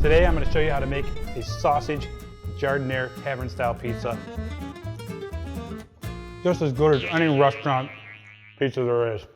Today I'm going to show you how to make a sausage giardiniera tavern style pizza. Just as good as any restaurant pizza there is.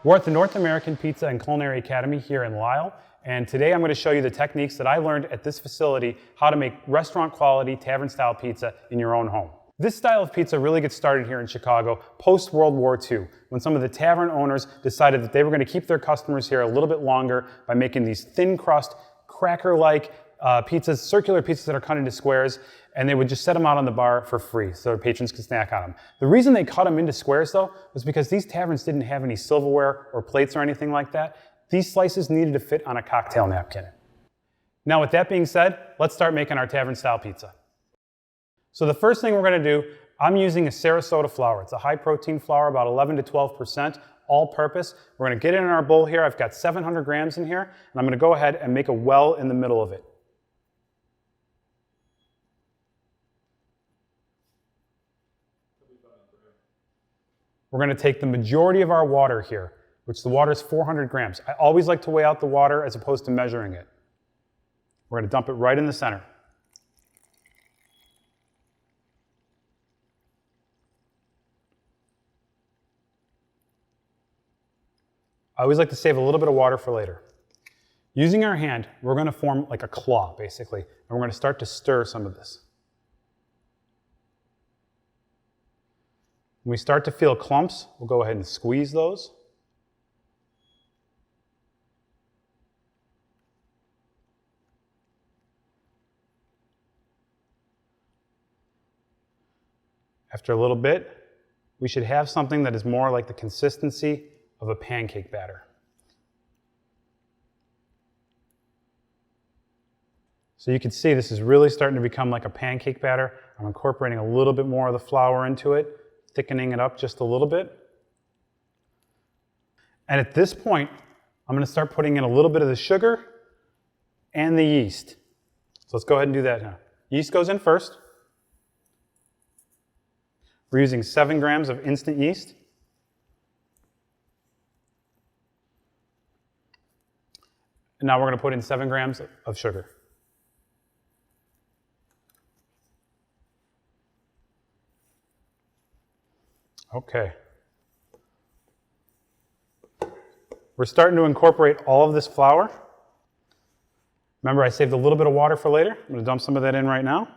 We're at the North American Pizza and Culinary Academy here in Lisle, and today I'm going to show you the techniques that I learned at this facility, how to make restaurant quality tavern style pizza in your own home. This style of pizza really gets started here in Chicago post-World War II, when some of the tavern owners decided that they were going to keep their customers here a little bit longer by making these thin crust, cracker-like pizzas, circular pizzas that are cut into squares, and they would just set them out on the bar for free so their patrons could snack on them. The reason they cut them into squares, though, was because these taverns didn't have any silverware or plates or anything like that. These slices needed to fit on a cocktail napkin. Now, with that being said, let's start making our tavern-style pizza. So the first thing we're going to do, I'm using a Sarasota flour. It's a high protein flour, about 11 to 12%, all purpose. We're going to get it in our bowl here. I've got 700 grams in here, and I'm going to go ahead and make a well in the middle of it. We're going to take the majority of our water here, which the water is 400 grams. I always like to weigh out the water as opposed to measuring it. We're going to dump it right in the center. I always like to save a little bit of water for later. Using our hand, we're going to form like a claw, basically, and we're going to start to stir some of this. When we start to feel clumps, we'll go ahead and squeeze those. After a little bit, we should have something that is more like the consistency of a pancake batter. So you can see this is really starting to become like a pancake batter. I'm incorporating a little bit more of the flour into it, thickening it up just a little bit. And at this point, I'm going to start putting in a little bit of the sugar and the yeast. So let's go ahead and do that now. Yeast goes in first. We're using 7 grams of instant yeast. And now we're going to put in 7 grams of sugar. Okay. We're starting to incorporate all of this flour. Remember, I saved a little bit of water for later. I'm going to dump some of that in right now.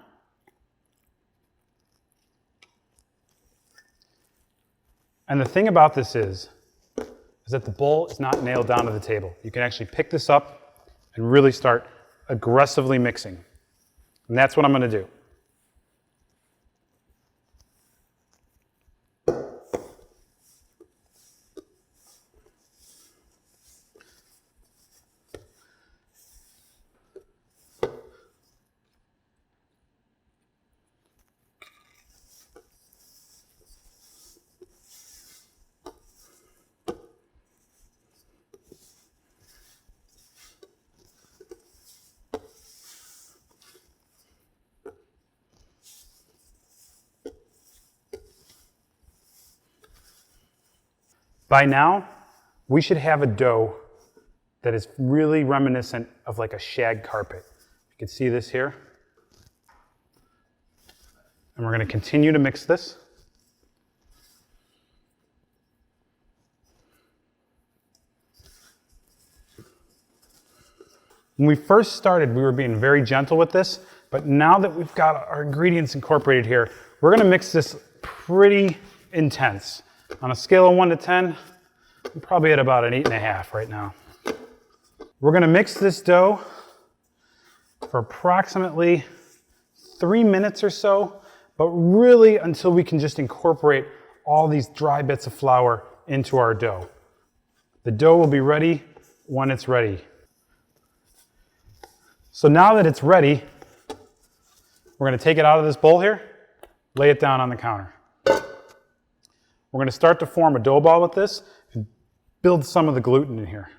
And the thing about this is that the bowl is not nailed down to the table. You can actually pick this up and really start aggressively mixing. And that's what I'm going to do. By now, we should have a dough that is really reminiscent of like a shag carpet. You can see this here. And we're going to continue to mix this. When we first started, we were being very gentle with this, but now that we've got our ingredients incorporated here, we're going to mix this pretty intense. On a scale of 1 to 10, I'm probably at about an 8.5 right now. We're going to mix this dough for approximately 3 minutes or so, but really until we can just incorporate all these dry bits of flour into our dough. The dough will be ready when it's ready. So now that it's ready, we're going to take it out of this bowl here, lay it down on the counter. We're going to start to form a dough ball with this and build some of the gluten in here.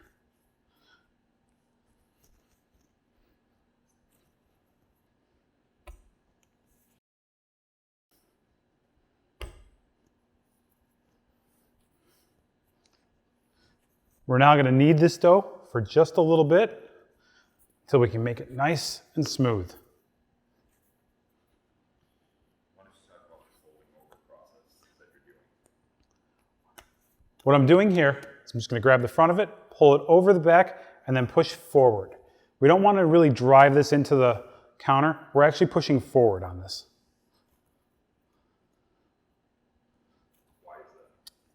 We're now going to knead this dough for just a little bit until we can make it nice and smooth. What I'm doing here is I'm just going to grab the front of it, pull it over the back, and then push forward. We don't want to really drive this into the counter. We're actually pushing forward on this.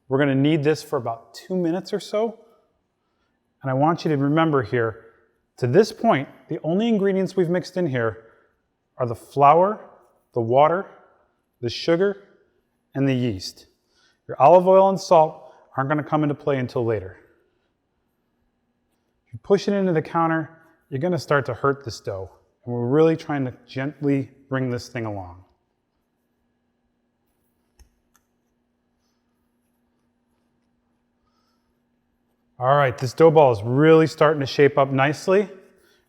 We're going to need this for about 2 minutes or so. And I want you to remember here, to this point, the only ingredients we've mixed in here are the flour, the water, the sugar, and the yeast. Your olive oil and salt aren't going to come into play until later. If you push it into the counter, you're going to start to hurt this dough. And we're really trying to gently bring this thing along. All right, this dough ball is really starting to shape up nicely.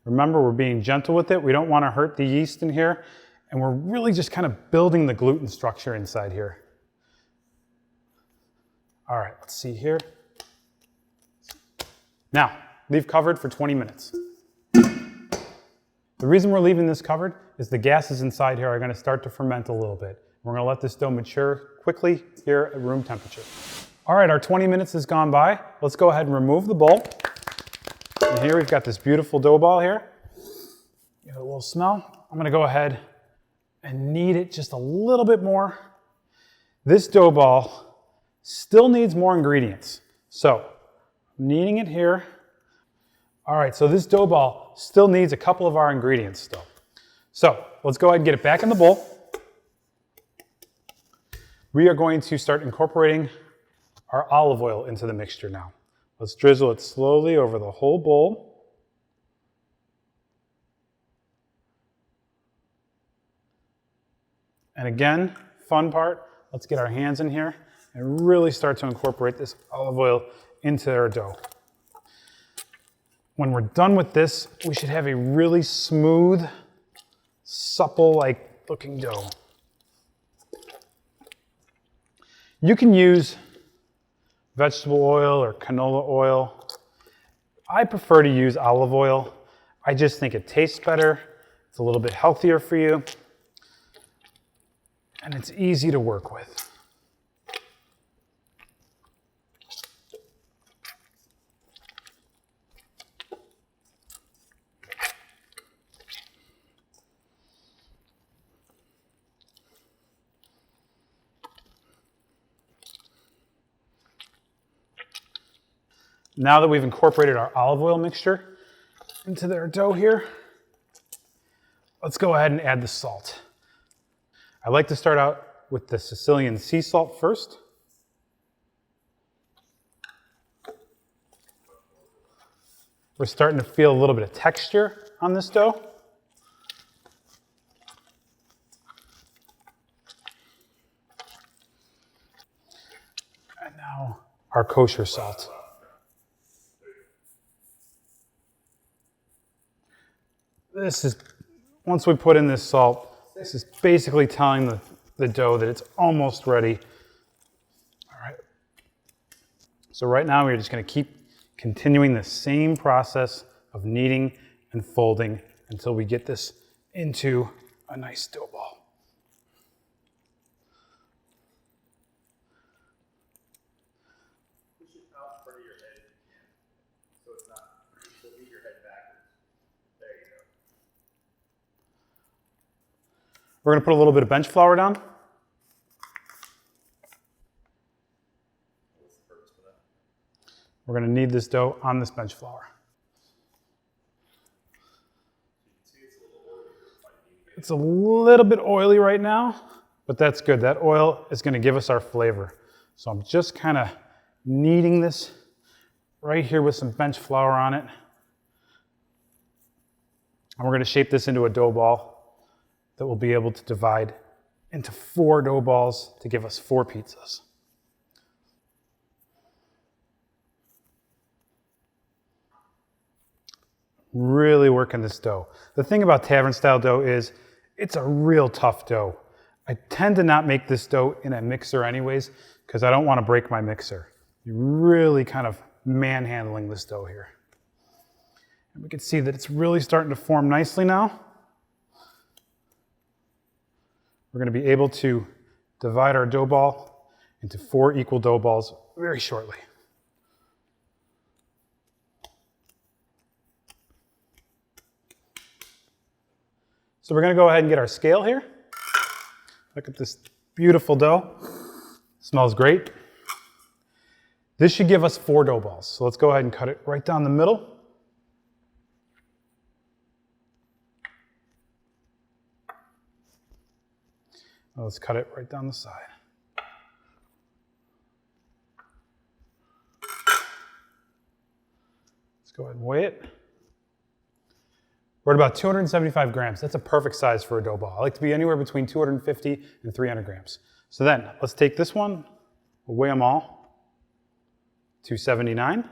Remember, we're being gentle with it. We don't want to hurt the yeast in here. And we're really just kind of building the gluten structure inside here. All right, let's see here. Now, leave covered for 20 minutes. The reason we're leaving this covered is the gases inside here are going to start to ferment a little bit. We're going to let this dough mature quickly here at room temperature. All right, our 20 minutes has gone by. Let's go ahead and remove the bowl. And here we've got this beautiful dough ball here. Get a little smell. I'm going to go ahead and knead it just a little bit more. This dough ball still needs more ingredients. So, I'm kneading it here. All right, so this dough ball still needs a couple of our ingredients still. So, let's go ahead and get it back in the bowl. We are going to start incorporating our olive oil into the mixture now. Let's drizzle it slowly over the whole bowl. And again, fun part, let's get our hands in here and really start to incorporate this olive oil into our dough. When we're done with this, we should have a really smooth, supple-like looking dough. You can use vegetable oil or canola oil. I prefer to use olive oil. I just think it tastes better. It's a little bit healthier for you. And it's easy to work with. Now that we've incorporated our olive oil mixture into our dough here, let's go ahead and add the salt. I like to start out with the Sicilian sea salt first. We're starting to feel a little bit of texture on this dough. And now our kosher salt. This is, once we put in this salt, this is basically telling the dough that it's almost ready. All right. So right now we're just going to keep continuing the same process of kneading and folding until we get this into a nice dough ball. Push it out in front of your head, so it's not, so leave your head backwards. There you go. We're going to put a little bit of bench flour down. What's the purpose for that? We're going to knead this dough on this bench flour. You can see it's a little oily. It's a little bit oily right now, but that's good. That oil is going to give us our flavor. So I'm just kind of kneading this right here with some bench flour on it. And we're going to shape this into a dough ball that we'll be able to divide into 4 dough balls to give us 4 pizzas. Really working this dough. The thing about tavern style dough is it's a real tough dough. I tend to not make this dough in a mixer anyways because I don't want to break my mixer. You're really kind of manhandling this dough here. And we can see that it's really starting to form nicely now. We're going to be able to divide our dough ball into 4 equal dough balls very shortly. So we're going to go ahead and get our scale here. Look at this beautiful dough. Smells great. This should give us 4 dough balls. So let's go ahead and cut it right down the middle. Let's cut it right down the side. Let's go ahead and weigh it. We're at about 275 grams. That's a perfect size for a dough ball. I like to be anywhere between 250 and 300 grams. So then, let's take this one, we'll weigh them all. 279,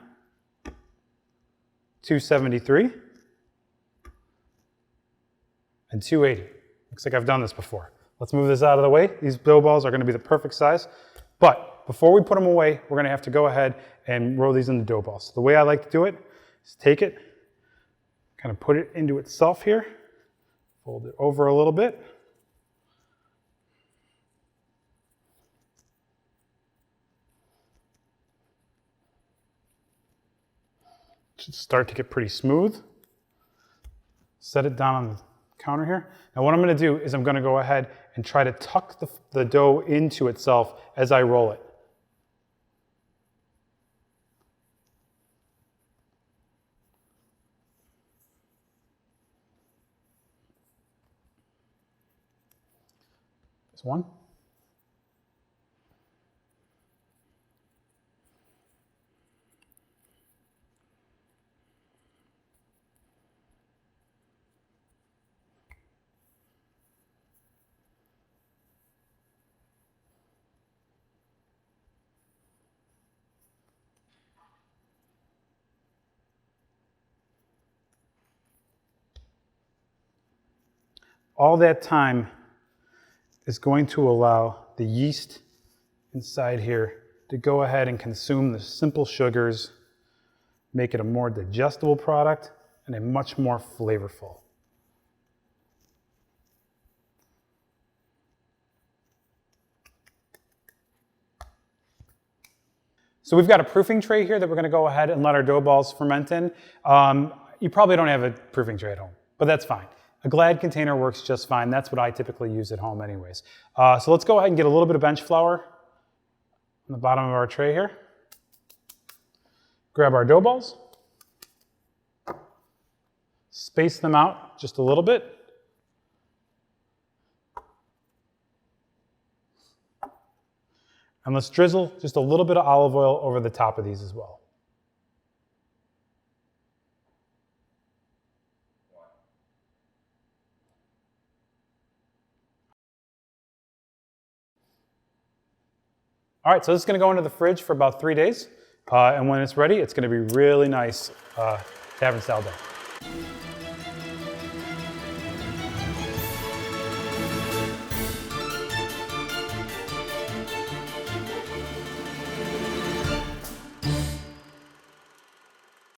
273, and 280. Looks like I've done this before. Let's move this out of the way. These dough balls are going to be the perfect size. But before we put them away, we're going to have to go ahead and roll these into dough balls. So the way I like to do it is take it, kind of put it into itself here, fold it over a little bit. Should start to get pretty smooth. Set it down on the counter here. Now what I'm going to do is I'm going to go ahead and try to tuck the dough into itself as I roll it. This one. All that time is going to allow the yeast inside here to go ahead and consume the simple sugars, make it a more digestible product and a much more flavorful. So we've got a proofing tray here that we're going to go ahead and let our dough balls ferment in. You probably don't have a proofing tray at home, but that's fine. A Glad container works just fine. That's what I typically use at home anyways. So let's go ahead and get a little bit of bench flour on the bottom of our tray here. Grab our dough balls. Space them out just a little bit. And let's drizzle just a little bit of olive oil over the top of these as well. All right, so this is going to go into the fridge for about 3 days. And when it's ready, it's going to be really nice Tavern style dough.